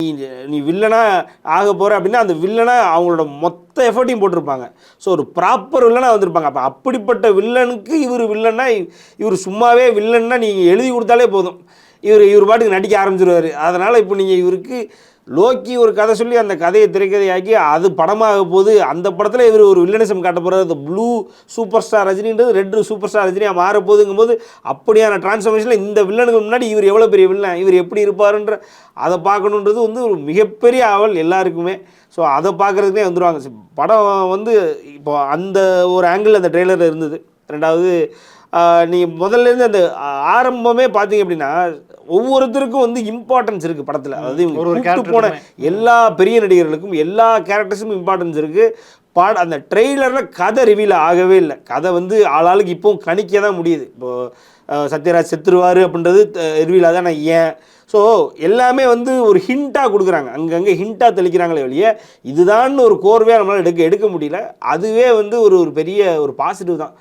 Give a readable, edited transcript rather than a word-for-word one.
நீ வில்லனா ஆக போகிற அப்படின்னா அந்த வில்லனா அவங்களோட மொத்த எஃபர்ட்டையும் போட்டிருப்பாங்க. ஸோ ஒரு ப்ராப்பர் வில்லனாக வந்திருப்பாங்க. அப்போ அப்படிப்பட்ட வில்லனுக்கு இவர் வில்லன்னா, இவர் சும்மாவே வில்லன்னா நீங்கள் எழுதி கொடுத்தாலே போதும், இவர் பாட்டுக்கு நடிக்க ஆரம்பிச்சிருவார். அதனால் இப்போ நீங்கள் இவருக்கு லோக்கி ஒரு கதை சொல்லி அந்த கதையை திரைக்கதையாக்கி அது படமாக போது, அந்த படத்தில் இவர் ஒரு வில்லனிசம் காட்ட போகிறார். அந்த ப்ளூ சூப்பர் ஸ்டார் ரஜினின்றது ரெட் சூப்பர் ஸ்டார் ரஜினியாக மாற போகுதுங்கும்போது, அப்படியான டிரான்ஸ்ஃபர்மேஷனில் இந்த வில்லனுக்கு முன்னாடி இவர் எவ்வளோ பெரிய வில்லன், இவர் எப்படி இருப்பாருன்ற அதை பார்க்கணுன்றது வந்து ஒரு மிகப்பெரிய ஆவல் எல்லாருக்குமே. ஸோ அதை பார்க்குறதுக்கே வந்துடுவாங்க. படம் வந்து இப்போ அந்த ஒரு ஆங்கிள் அந்த ட்ரெய்லரில் இருந்தது. ரெண்டாவது நீங்கள் முதல்லேருந்து அந்த ஆரம்பமே பார்த்தீங்க அப்படின்னா, ஒவ்வொருத்தருக்கும் வந்து இம்பார்ட்டன்ஸ் இருக்குது படத்தில். அதாவது இவங்க கூப்பிட்டு போன எல்லா பெரிய நடிகர்களுக்கும் எல்லா கேரக்டர்ஸுக்கும் இம்பார்ட்டன்ஸ் இருக்குது. அந்த ட்ரெய்லரில் கதை ரிவீல் ஆகவே இல்லை. கதை வந்து ஆளாளுக்கு இப்போவும் கணிக்க தான் முடியுது. இப்போது சத்யராஜ் செத்துருவார் அப்படின்றது ரிவீல் ஆகுது. ஆனால் ஏன்? ஸோ எல்லாமே வந்து ஒரு ஹிண்ட்டாக கொடுக்குறாங்க, அங்கங்கே ஹிண்ட்டாக தெளிக்கிறாங்களே வெளியே இதுதான் ஒரு கோர்வையாக நம்மளால் எடுக்க முடியல. அதுவே வந்து ஒரு பெரிய ஒரு பாசிட்டிவ் தான்.